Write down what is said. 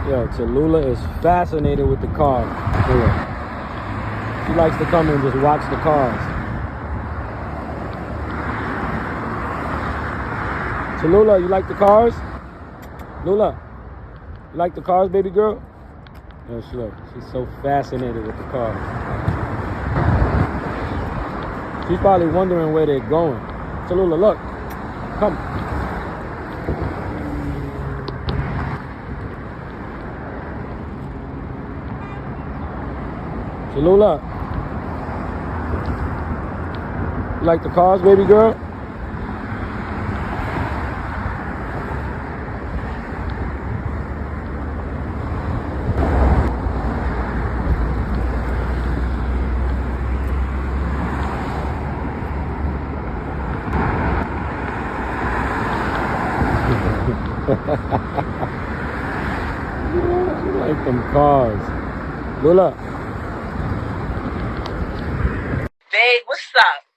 Yo, Talula is fascinated with the cars. Yeah. She likes to come and just watch the cars. Talula, you like the cars? Lula, you like the cars, baby girl? Yo, look, she's so fascinated with the cars. She's probably wondering where they're going. Talula, look, come. Talula, you like the cars, baby girl? She like them cars. Lula. Babe, what's up?